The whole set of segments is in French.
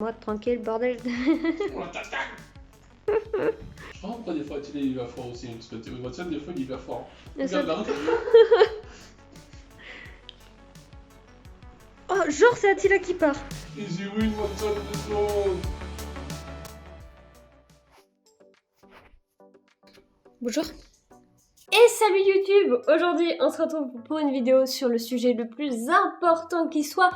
Moi, tranquille, bordel. Je crois après des fois Attila il va fort aussi, parce que Watson des fois il va fort. Regarde là. Oh, genre c'est Attila qui part. Easy win Watson, let's go. Bonjour. Et salut YouTube. Aujourd'hui on se retrouve pour une vidéo sur le sujet le plus important qui soit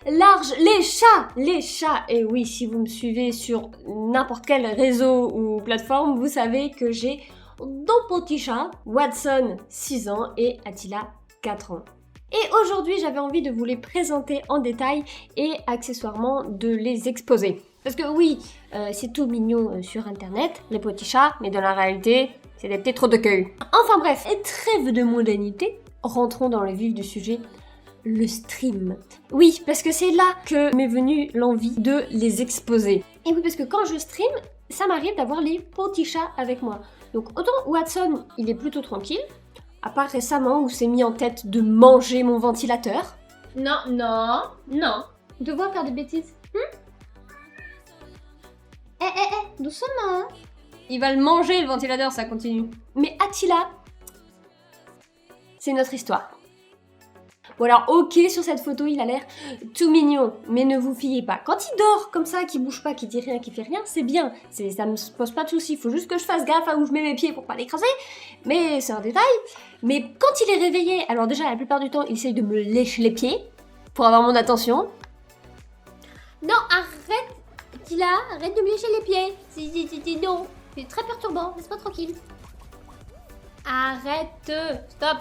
large, les chats. Les chats. Et oui, si vous me suivez sur n'importe quel réseau ou plateforme, vous savez que j'ai deux petits chats, Watson 6 ans et Attila 4 ans. Et aujourd'hui j'avais envie de vous les présenter en détail et accessoirement de les exposer. Parce que oui, c'est tout mignon sur internet, les petits chats, mais dans la réalité, c'est des petits trous de queue. Enfin bref, et trêve de mondanité, rentrons dans le vif du sujet, le stream. Oui, parce que c'est là que m'est venue l'envie de les exposer. Et oui, parce que quand je stream, ça m'arrive d'avoir les petits chats avec moi. Donc autant Watson, il est plutôt tranquille, à part récemment où s'est mis en tête de manger mon ventilateur. Non, non, non. De voir faire des bêtises. Doucement. Il va le manger le ventilateur, ça continue. Mais Attila, c'est notre histoire. Bon alors ok, sur cette photo il a l'air tout mignon, mais ne vous fiez pas. Quand il dort comme ça, qu'il bouge pas, qu'il dit rien, qu'il fait rien, c'est bien. Ça me pose pas de soucis, il faut juste que je fasse gaffe à où je mets mes pieds pour pas l'écraser. Mais c'est un détail. Mais quand il est réveillé, alors déjà la plupart du temps il essaye de me lécher les pieds pour avoir mon attention. Non, arrête Attila, arrête de me lécher les pieds. Non, c'est très perturbant, laisse-moi tranquille. Arrête, stop.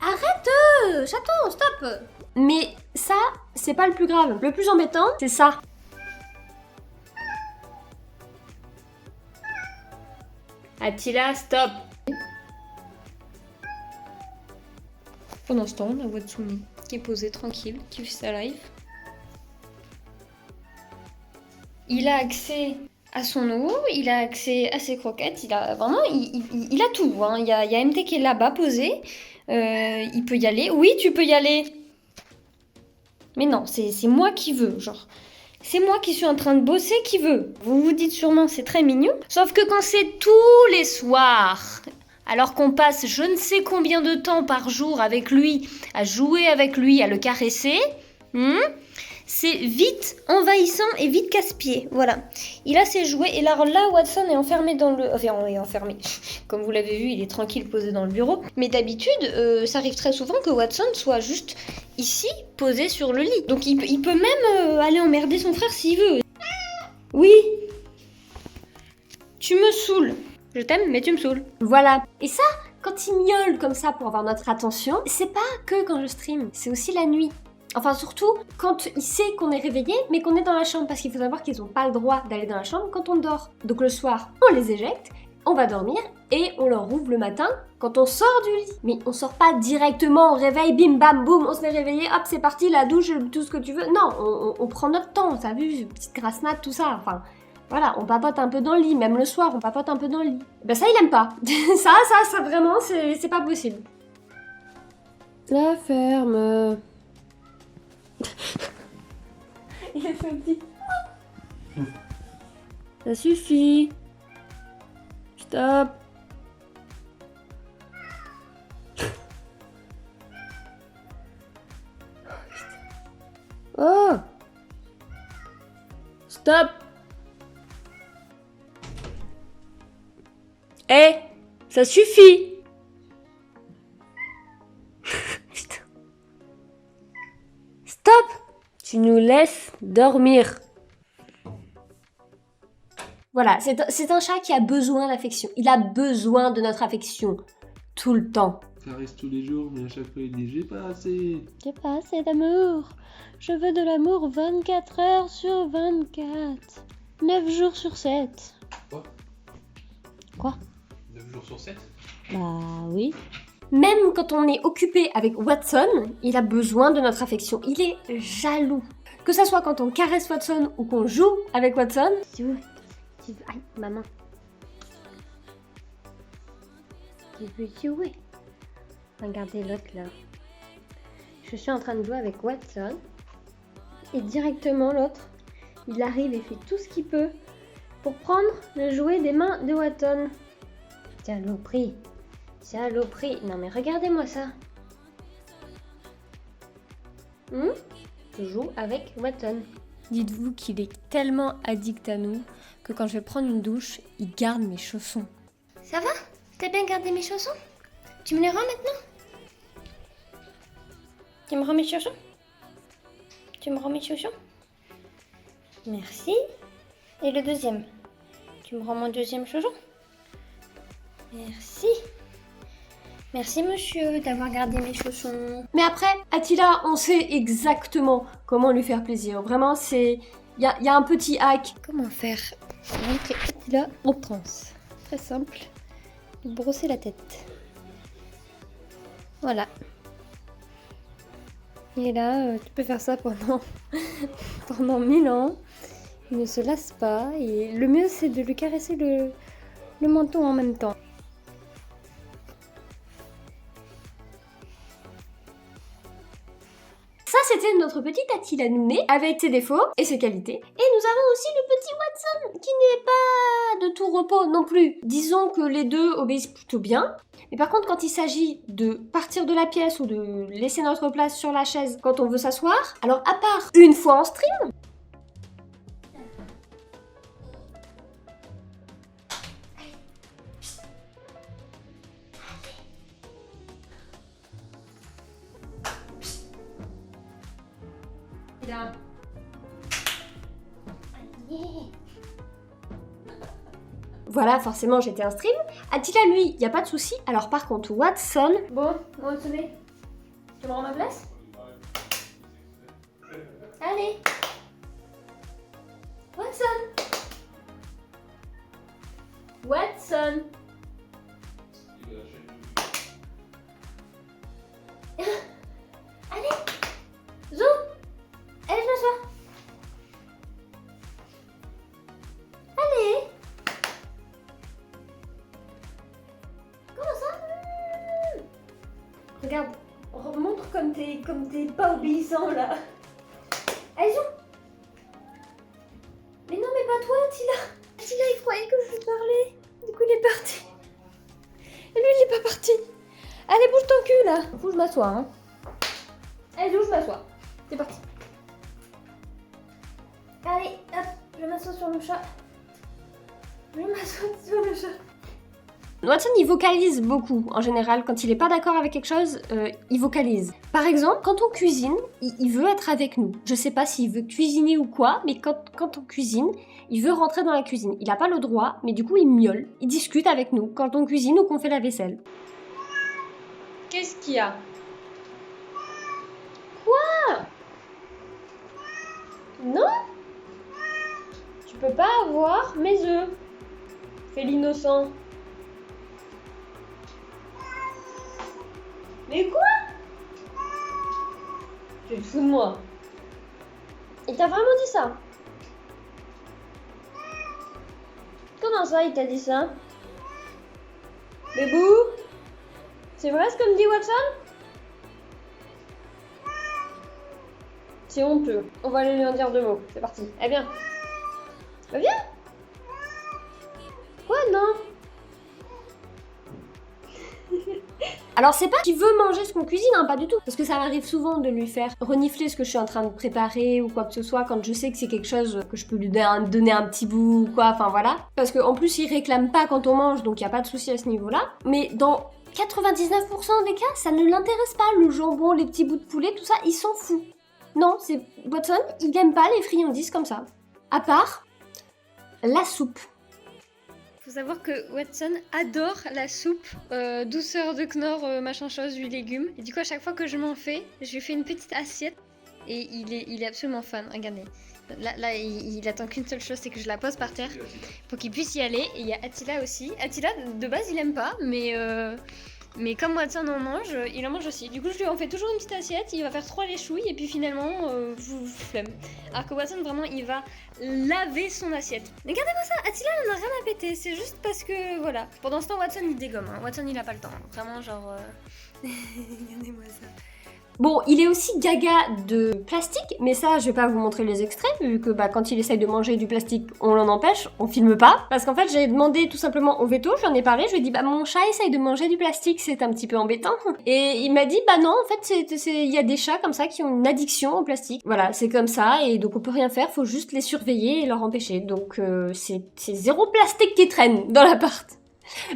Arrête, chaton, stop. Mais ça, c'est pas le plus grave. Le plus embêtant, c'est ça. Attila, stop. Pendant ce temps, on a Watsumi qui est posé tranquille, qui fait sa live. Il a accès à son eau, il a accès à ses croquettes, il a vraiment, il a tout. Hein. Il y a MT qui est là-bas posé. Il peut y aller. Oui, tu peux y aller. Mais non, c'est moi qui veux, genre. C'est moi qui suis en train de bosser qui veut. Vous vous dites sûrement, c'est très mignon. Sauf que quand c'est tous les soirs, alors qu'on passe je ne sais combien de temps par jour avec lui, à jouer avec lui, à le caresser, c'est vite envahissant et vite casse-pied. Voilà. Il a ses jouets. Et là, Watson est enfermé dans le... Enfin, on est enfermé. Comme vous l'avez vu, il est tranquille posé dans le bureau. Mais d'habitude, ça arrive très souvent que Watson soit juste ici, posé sur le lit. Donc il peut même aller emmerder son frère s'il veut. Oui. Tu me saoules. Je t'aime, mais tu me saoules. Voilà. Et ça, quand il miaule comme ça pour avoir notre attention, c'est pas que quand je stream, c'est aussi la nuit. Enfin surtout quand il sait qu'on est réveillé mais qu'on est dans la chambre parce qu'il faut savoir qu'ils n'ont pas le droit d'aller dans la chambre quand on dort. Donc le soir on les éjecte, on va dormir et on leur ouvre le matin quand on sort du lit. Mais on sort pas directement, on réveille, bim bam boum, on se fait réveiller, hop c'est parti, la douche, tout ce que tu veux. Non, on prend notre temps, t'as vu, petite grasse mat, tout ça, enfin... Voilà, on papote un peu dans le lit, même le soir on papote un peu dans le lit. Ben ça il aime pas. ça vraiment c'est pas possible. La ferme... Il a fait un petit... Ça suffit. Stop. Oh. Stop. Eh, ça suffit. Putain. Stop. Tu nous laisses dormir. Voilà, c'est un chat qui a besoin d'affection. Il a besoin de notre affection. Tout le temps. Caresse tous les jours, mais à chaque fois il dit j'ai pas assez. J'ai pas assez d'amour. Je veux de l'amour 24 heures sur 24. 9 jours sur 7. Quoi 9 jours sur 7. Bah oui. Même quand on est occupé avec Watson, il a besoin de notre affection. Il est jaloux. Que ça soit quand on caresse Watson ou qu'on joue avec Watson. Aïe, maman. Tu veux jouer? Regardez l'autre là. Je suis en train de jouer avec Watson. Et directement l'autre, Il arrive et fait tout ce qu'il peut pour prendre le jouet des mains de Watson. Saloperie. Saloperie. Non mais regardez-moi ça. Je joue avec Watson. Dites-vous qu'il est tellement addict à nous que quand je vais prendre une douche, il garde mes chaussons. Ça va? T'as bien gardé mes chaussons? Tu me les rends maintenant? Tu me rends mes chaussons? Tu me rends mes chaussons? Merci. Et le deuxième? Tu me rends mon deuxième chausson? Merci. Merci monsieur d'avoir gardé mes chaussons. Mais après, Attila, on sait exactement comment lui faire plaisir. Vraiment, c'est... Il y a un petit hack. Comment faire pour rentrer Attila en transe? Très simple. Lui brosser la tête. Voilà. Et là, tu peux faire ça pendant 1000 ans. Il ne se lasse pas. Et le mieux, c'est de lui caresser le menton en même temps. Ça, c'était notre petit Attila Nounet avec ses défauts et ses qualités. Et nous avons aussi le petit Watson qui n'est pas de tout repos non plus. Disons que les deux obéissent plutôt bien. Mais par contre, quand il s'agit de partir de la pièce ou de laisser notre place sur la chaise quand on veut s'asseoir, alors à part une fois en stream, voilà, forcément j'étais un stream. Attila, lui, il n'y a pas de souci. Alors par contre, Watson... Bon, Watson, tu me rends ma place? Allez. Watson. Watson. Allez. Zou. Allez, je m'assois. Allez. Regarde, montre comme t'es pas obéissant là. Allez, zou. Mais non, mais pas toi, Attila. Attila, il croyait que je lui parlais. Du coup, il est parti. Et lui, il est pas parti. Allez, bouge ton cul là. Faut que je m'assois, hein. Allez, zou, je m'assois. C'est parti. Allez, hop, je m'assois sur le chat. Je m'assois sur le chat. Watson, il vocalise beaucoup, en général. Quand il n'est pas d'accord avec quelque chose, il vocalise. Par exemple, quand on cuisine, il veut être avec nous. Je sais pas s'il veut cuisiner ou quoi, mais quand on cuisine, il veut rentrer dans la cuisine. Il n'a pas le droit, mais du coup, il miaule. Il discute avec nous quand on cuisine ou qu'on fait la vaisselle. Qu'est-ce qu'il y a? Quoi? Non? Tu peux pas avoir mes œufs. Fais l'innocent. Mais quoi? Tu te fous de moi. Il t'a vraiment dit ça? Comment ça, il t'a dit ça? Bébou? C'est vrai ce que me dit Watson? C'est honteux. On va aller lui en dire 2 mots. C'est parti. Eh bien. Bah viens. Quoi, non? Alors c'est pas qu'il veut manger ce qu'on cuisine, hein, pas du tout. Parce que ça m'arrive souvent de lui faire renifler ce que je suis en train de préparer ou quoi que ce soit quand je sais que c'est quelque chose que je peux lui donner un petit bout ou quoi, enfin voilà. Parce qu'en plus il réclame pas quand on mange, donc il y a pas de souci à ce niveau-là. Mais dans 99% des cas, ça ne l'intéresse pas, le jambon, les petits bouts de poulet, tout ça, il s'en fout. Non, c'est Watson, il aime pas les friandises comme ça. À part la soupe. Faut savoir que Watson adore la soupe douceur de Knorr, machin chose, huile légumes. Et du coup, à chaque fois que je m'en fais, je lui fais une petite assiette. Et il est absolument fan. Regardez. Là il attend qu'une seule chose, c'est que je la pose par terre pour qu'il puisse y aller. Et il y a Attila aussi. Attila, de base, il aime pas, mais comme Watson en mange, il en mange aussi. Du coup, je lui en fais toujours une petite assiette, il va faire 3 les chouilles et puis finalement, flemme. Alors que Watson, vraiment, il va laver son assiette. Regardez-moi ça, Attila n'en a rien à péter, c'est juste parce que, voilà. Pendant ce temps, Watson, il dégomme. Hein. Watson, il a pas le temps. Vraiment, genre... Regardez-moi ça. Bon, il est aussi gaga de plastique, mais ça, je vais pas vous montrer les extraits, vu que quand il essaye de manger du plastique, on l'en empêche, on filme pas. Parce qu'en fait, j'ai demandé tout simplement au veto, j'en ai parlé, je lui ai dit, mon chat essaye de manger du plastique, c'est un petit peu embêtant. Et il m'a dit, non, en fait, il y a des chats comme ça qui ont une addiction au plastique. Voilà, c'est comme ça, et donc on peut rien faire, faut juste les surveiller et leur empêcher. Donc c'est zéro plastique qui traîne dans l'appart.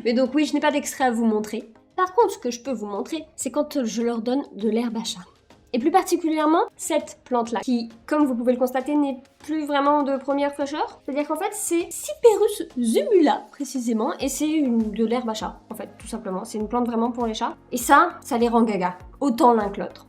Mais donc oui, je n'ai pas d'extrait à vous montrer. Par contre, ce que je peux vous montrer, c'est quand je leur donne de l'herbe à chat. Et plus particulièrement, cette plante-là, qui, comme vous pouvez le constater, n'est plus vraiment de première fraîcheur. C'est-à-dire qu'en fait, c'est Cyperus zumula, précisément, et c'est de l'herbe à chat, en fait, tout simplement. C'est une plante vraiment pour les chats. Et ça les rend gaga, autant l'un que l'autre.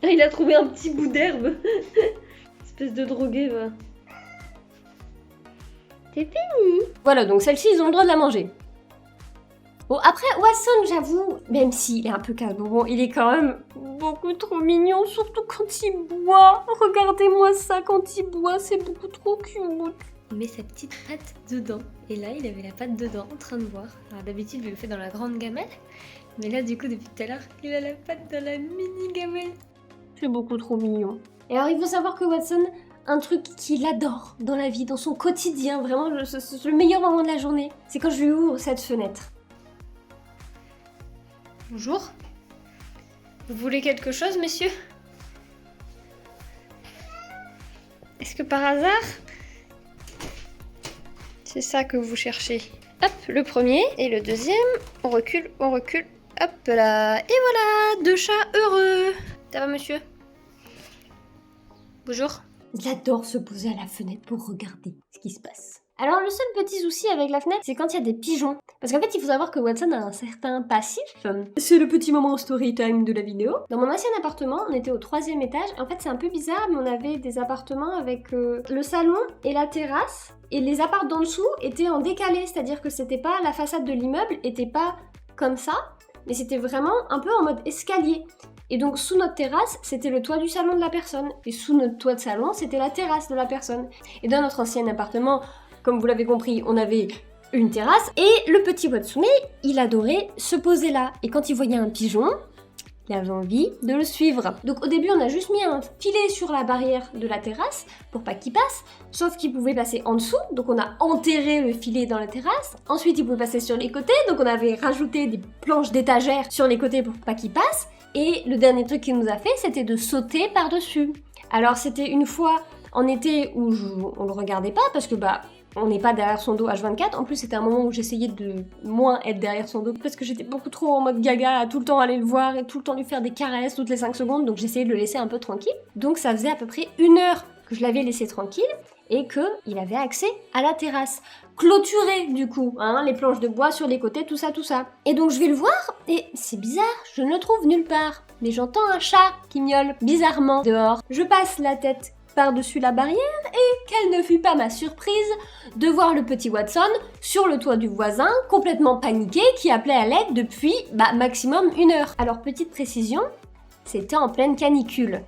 Il a trouvé un petit bout d'herbe. Espèce de drogué, va. C'est fini. Voilà, donc celle-ci, ils ont le droit de la manger. Bon, après, Watson, j'avoue, même s'il est un peu casse-bonbon, il est quand même beaucoup trop mignon, surtout quand il boit. Regardez-moi ça, quand il boit, c'est beaucoup trop cute. Il met sa petite patte dedans. Et là, il avait la patte dedans, en train de boire. Alors d'habitude, il le fait dans la grande gamelle. Mais là, du coup, depuis tout à l'heure, il a la patte dans la mini gamelle. C'est beaucoup trop mignon. Et alors, il faut savoir que Watson, un truc qu'il adore dans la vie, dans son quotidien, vraiment, c'est le meilleur moment de la journée, c'est quand je lui ouvre cette fenêtre. Bonjour. Vous voulez quelque chose, messieurs? Est-ce que par hasard, c'est ça que vous cherchez? Hop, le premier et le deuxième. On recule, hop là. Et voilà, 2 chats heureux. Ça va, monsieur? Bonjour. Il adore se poser à la fenêtre pour regarder ce qui se passe. Alors, le seul petit souci avec la fenêtre, c'est quand il y a des pigeons. Parce qu'en fait, il faut savoir que Watson a un certain passif. C'est le petit moment story time de la vidéo. Dans mon ancien appartement, on était au 3e étage. En fait, c'est un peu bizarre, mais on avait des appartements avec le salon et la terrasse. Et les appartements d'en dessous étaient en décalé. C'est-à-dire que c'était pas, la façade de l'immeuble était pas comme ça, mais c'était vraiment un peu en mode escalier. Et donc sous notre terrasse, c'était le toit du salon de la personne. Et sous notre toit de salon, c'était la terrasse de la personne. Et dans notre ancien appartement, comme vous l'avez compris, on avait une terrasse. Et le petit Watsune, il adorait se poser là. Et quand il voyait un pigeon, il avait envie de le suivre. Donc au début, on a juste mis un filet sur la barrière de la terrasse pour pas qu'il passe. Sauf qu'il pouvait passer en dessous, donc on a enterré le filet dans la terrasse. Ensuite, il pouvait passer sur les côtés, donc on avait rajouté des planches d'étagère sur les côtés pour pas qu'il passe. Et le dernier truc qu'il nous a fait, c'était de sauter par-dessus. Alors c'était une fois en été où on le regardait pas parce que on n'est pas derrière son dos H24. En plus, c'était un moment où j'essayais de moins être derrière son dos parce que j'étais beaucoup trop en mode gaga à tout le temps aller le voir et tout le temps lui faire des caresses toutes les 5 secondes. Donc j'essayais de le laisser un peu tranquille. Donc ça faisait à peu près 1 heure que je l'avais laissé tranquille et qu'il avait accès à la terrasse. Clôturée du coup, les planches de bois sur les côtés, tout ça. Et donc je vais le voir et c'est bizarre, je ne le trouve nulle part. Mais j'entends un chat qui miaule bizarrement dehors. Je passe la tête par-dessus la barrière et quelle ne fut pas ma surprise de voir le petit Watson sur le toit du voisin, complètement paniqué, qui appelait à l'aide depuis maximum 1 heure. Alors petite précision, c'était en pleine canicule.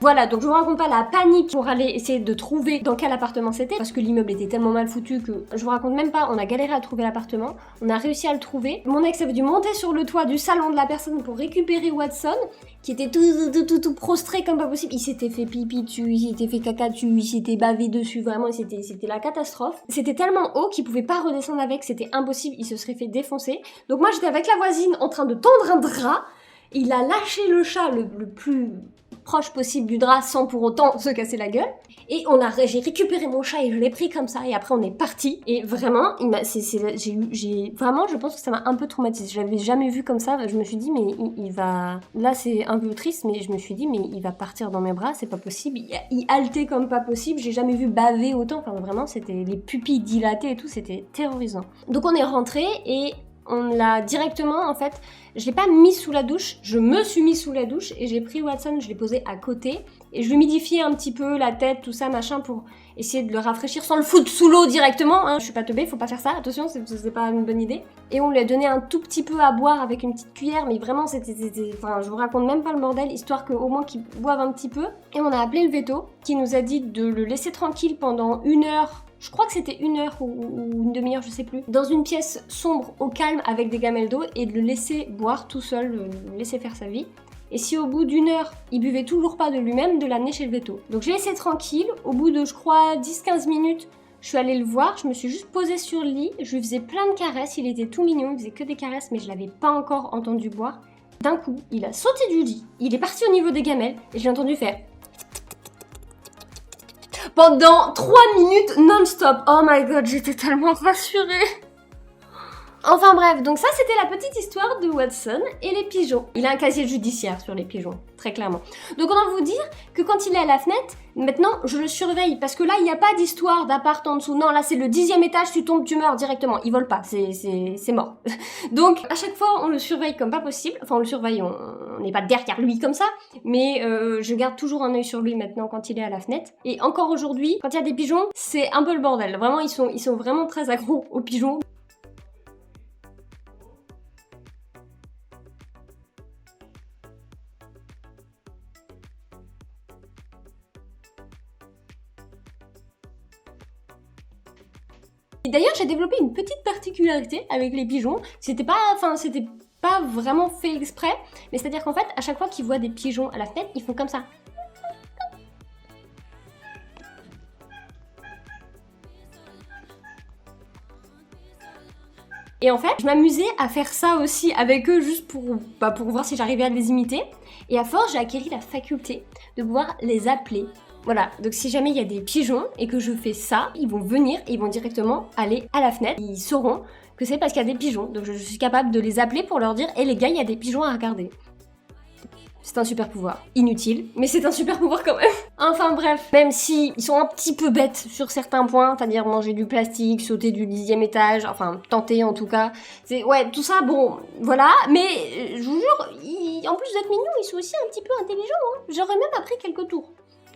Voilà, donc je vous raconte pas la panique pour aller essayer de trouver dans quel appartement c'était, parce que l'immeuble était tellement mal foutu que je vous raconte même pas, on a galéré à trouver l'appartement, on a réussi à le trouver. Mon ex avait dû monter sur le toit du salon de la personne pour récupérer Watson, qui était tout prostré comme pas possible. Il s'était fait pipi dessus, il s'était fait caca dessus, il s'était bavé dessus, vraiment, c'était la catastrophe. C'était tellement haut qu'il pouvait pas redescendre avec, c'était impossible, il se serait fait défoncer. Donc moi j'étais avec la voisine en train de tendre un drap, il a lâché le chat le plus proche possible du drap sans pour autant se casser la gueule. Et j'ai récupéré mon chat et je l'ai pris comme ça et après on est parti. Et vraiment, vraiment, je pense que ça m'a un peu traumatisée. Je l'avais jamais vu comme ça. Je me suis dit mais il va. Là c'est un peu triste, mais je me suis dit mais il va partir dans mes bras, c'est pas possible. Il haltait comme pas possible. J'ai jamais vu baver autant. Enfin vraiment, c'était les pupilles dilatées et tout, c'était terrorisant. Donc on est rentré et on l'a directement, en fait, je l'ai pas mis sous la douche, je me suis mis sous la douche et j'ai pris Watson, je l'ai posé à côté Et je l'humidifiais un petit peu, la tête, tout ça, machin, pour essayer de le rafraîchir sans le foutre sous l'eau directement. Hein. Je suis pas teubée, faut pas faire ça, attention, c'est pas une bonne idée. Et on lui a donné un tout petit peu à boire avec une petite cuillère, mais vraiment, c'était... Enfin, je vous raconte même pas le bordel, histoire qu'au moins qu'il boive un petit peu. Et on a appelé le veto, qui nous a dit de le laisser tranquille pendant 1 heure. Je crois que c'était 1 heure ou une demi-heure, je sais plus. Dans une pièce sombre, au calme, avec des gamelles d'eau, et de le laisser boire tout seul, le laisser faire sa vie. Et si au bout d'1 heure, il buvait toujours pas de lui-même, de l'amener chez le veto. Donc j'ai laissé tranquille, au bout de, je crois, 10-15 minutes, je suis allée le voir, je me suis juste posée sur le lit, je lui faisais plein de caresses, il était tout mignon, il faisait que des caresses, mais je l'avais pas encore entendu boire. D'un coup, il a sauté du lit, il est parti au niveau des gamelles, et je l'ai entendu faire... pendant 3 minutes non-stop. Oh my god, j'étais tellement rassurée. Enfin bref, donc ça c'était la petite histoire de Watson et les pigeons. Il a un casier judiciaire sur les pigeons, très clairement. Donc on va vous dire que quand il est à la fenêtre, maintenant je le surveille parce que là il n'y a pas d'histoire d'appart en dessous. Non, là c'est le 10e étage, tu tombes, tu meurs directement. Il vole pas, c'est mort. Donc à chaque fois on le surveille comme pas possible. Enfin on le surveille, on n'est pas derrière lui comme ça, mais je garde toujours un œil sur lui maintenant quand il est à la fenêtre. Et encore aujourd'hui, quand il y a des pigeons, c'est un peu le bordel. Vraiment ils sont vraiment très accros aux pigeons. Et d'ailleurs, j'ai développé une petite particularité avec les pigeons. C'était pas vraiment fait exprès, mais c'est-à-dire qu'en fait, à chaque fois qu'ils voient des pigeons à la fenêtre, ils font comme ça. Et en fait, je m'amusais à faire ça aussi avec eux juste pour voir si j'arrivais à les imiter. Et à force, j'ai acquis la faculté de pouvoir les appeler. Voilà, donc si jamais il y a des pigeons et que je fais ça, ils vont venir et ils vont directement aller à la fenêtre. Ils sauront que c'est parce qu'il y a des pigeons. Donc je suis capable de les appeler pour leur dire « Hé les gars, il y a des pigeons à regarder ». C'est un super pouvoir. Inutile, mais c'est un super pouvoir quand même. Enfin bref, même si ils sont un petit peu bêtes sur certains points, c'est-à-dire manger du plastique, sauter du 10e étage, enfin tenter en tout cas. Ouais, tout ça, bon, voilà. Mais je vous jure, en plus d'être mignons, ils sont aussi un petit peu intelligents. Hein. J'aurais même appris quelques tours.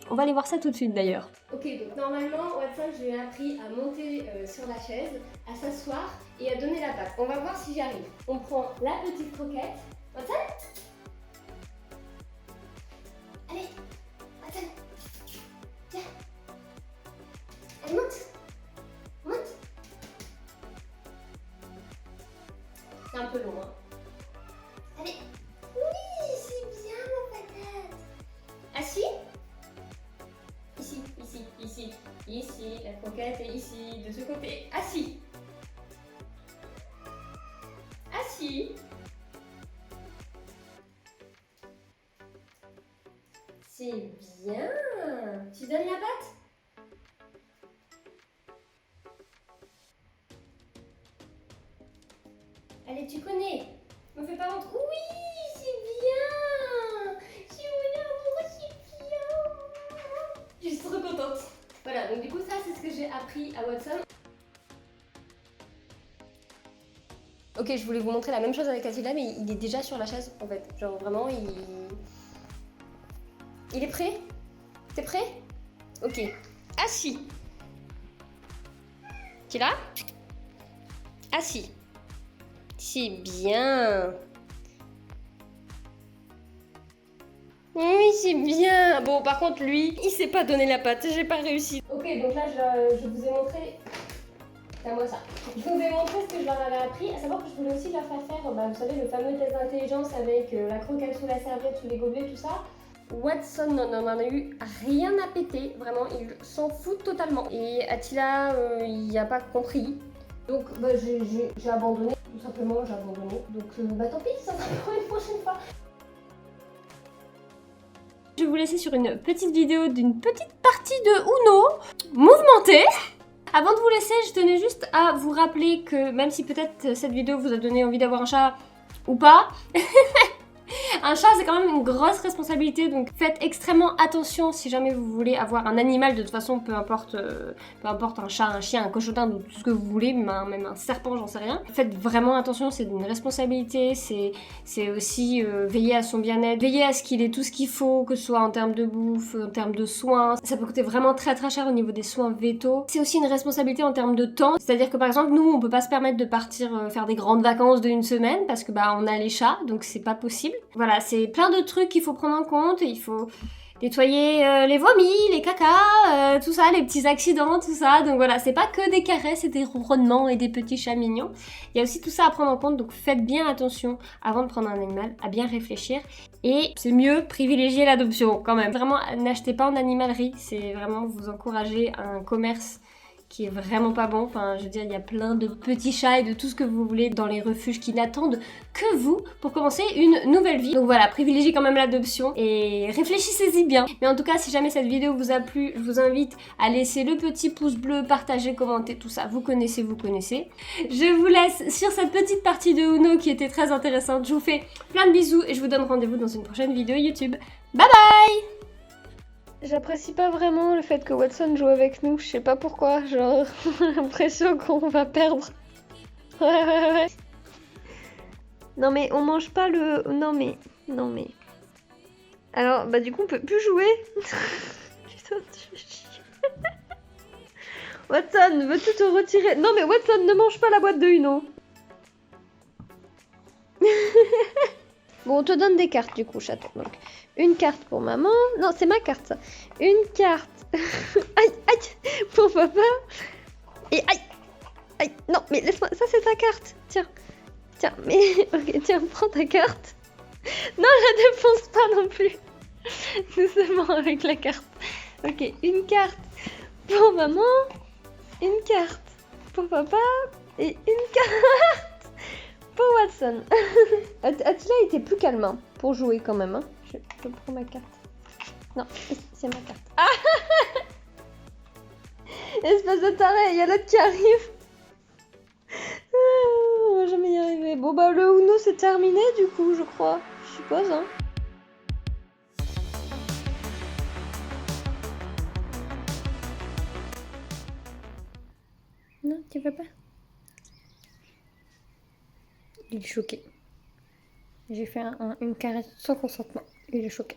On va aller voir ça tout de suite d'ailleurs. Ok, donc normalement, Watson, je lui ai appris à monter sur la chaise, à s'asseoir et à donner la patte. On va voir si j'y arrive. On prend la petite croquette. Watson ? Allez, Watson, viens. Allez, monte. C'est un peu long, hein. Allez. Oui, c'est bien, ma patate. Assis ? Ici, la croquette est ici, de ce côté. Assis. C'est bien. Tu donnes la patte ? Allez, tu connais. Me fais pas honte. Oui, c'est bien. C'est bien. Je suis trop contente. Voilà, donc du coup ça c'est ce que j'ai appris à Watson. Ok, je voulais vous montrer la même chose avec Attila, mais il est déjà sur la chaise en fait. Genre vraiment, il est prêt ? T'es prêt ? Ok. Assis. Tu es là ? Assis. C'est bien. Oui, c'est bien. Bon, par contre, lui, il s'est pas donné la patte. J'ai pas réussi. Ok, donc là, je vous ai montré... C'est à moi ça. Je vous ai montré ce que je leur avais appris. À savoir que je voulais aussi leur faire faire, vous savez, le fameux test d'intelligence avec la croquette sous la serviette, sous les gobelets, tout ça. Watson n'en a eu rien à péter. Vraiment, il s'en fout totalement. Et Attila, il a pas compris. Donc, j'ai abandonné. Tout simplement, j'ai abandonné. Donc, tant pis, ça sera pour une prochaine fois. Je vais vous laisser sur une petite vidéo d'une petite partie de Uno mouvementée. Avant de vous laisser, je tenais juste à vous rappeler que même si peut-être cette vidéo vous a donné envie d'avoir un chat ou pas, Un chat, c'est quand même une grosse responsabilité, donc faites extrêmement attention si jamais vous voulez avoir un animal. De toute façon, peu importe un chat, un chien, un cochotin, tout ce que vous voulez, même un serpent, j'en sais rien. Faites vraiment attention, c'est une responsabilité, c'est aussi veiller à son bien-être, veiller à ce qu'il ait tout ce qu'il faut, que ce soit en termes de bouffe, en termes de soins. Ça peut coûter vraiment très très cher au niveau des soins vétos. C'est aussi une responsabilité en termes de temps, c'est-à-dire que par exemple, nous, on peut pas se permettre de partir faire des grandes vacances d'une semaine parce que on a les chats, donc c'est pas possible. Voilà, c'est plein de trucs qu'il faut prendre en compte. Il faut nettoyer les vomis, les cacas, tout ça, les petits accidents, tout ça. Donc voilà, c'est pas que des caresses et des ronronnements et des petits chats mignons. Il y a aussi tout ça à prendre en compte, donc faites bien attention avant de prendre un animal, à bien réfléchir. Et c'est mieux privilégier l'adoption quand même. Vraiment, n'achetez pas en animalerie, c'est vraiment vous encourager à un commerce qui est vraiment pas bon. Enfin, je veux dire, il y a plein de petits chats et de tout ce que vous voulez dans les refuges qui n'attendent que vous pour commencer une nouvelle vie. Donc voilà, privilégiez quand même l'adoption et réfléchissez-y bien. Mais en tout cas, si jamais cette vidéo vous a plu, je vous invite à laisser le petit pouce bleu, partager, commenter, tout ça. Vous connaissez, vous connaissez. Je vous laisse sur cette petite partie de Uno qui était très intéressante. Je vous fais plein de bisous et je vous donne rendez-vous dans une prochaine vidéo YouTube. Bye bye! J'apprécie pas vraiment le fait que Watson joue avec nous, je sais pas pourquoi, genre j'ai l'impression qu'on va perdre. Ouais. Non mais on mange pas le... Non mais... Alors bah du coup on peut plus jouer. Putain, tu fais chier. Watson, veux-tu te retirer? Non mais Watson, ne mange pas la boîte de Uno. Bon, on te donne des cartes du coup, chaton. Donc, une carte pour maman. Non, c'est ma carte ça. Une carte. Aïe, pour papa. Et aïe. Non, mais laisse-moi. Ça, c'est ta carte. Tiens, mais. Ok, tiens, prends ta carte. Non, la défonce pas non plus. Doucement avec la carte. Ok, une carte pour maman. Une carte pour papa. Et une carte pour Watson. Attila était plus calme hein, pour jouer quand même. Hein. Je prends ma carte. Non, c'est ma carte. Ah espèce de taré, il y a l'autre qui arrive. On va jamais y arriver. Bon bah le Uno c'est terminé du coup je crois. Je suppose hein. Non, tu veux pas? Il est choqué. J'ai fait une caresse sans consentement. Il est choqué.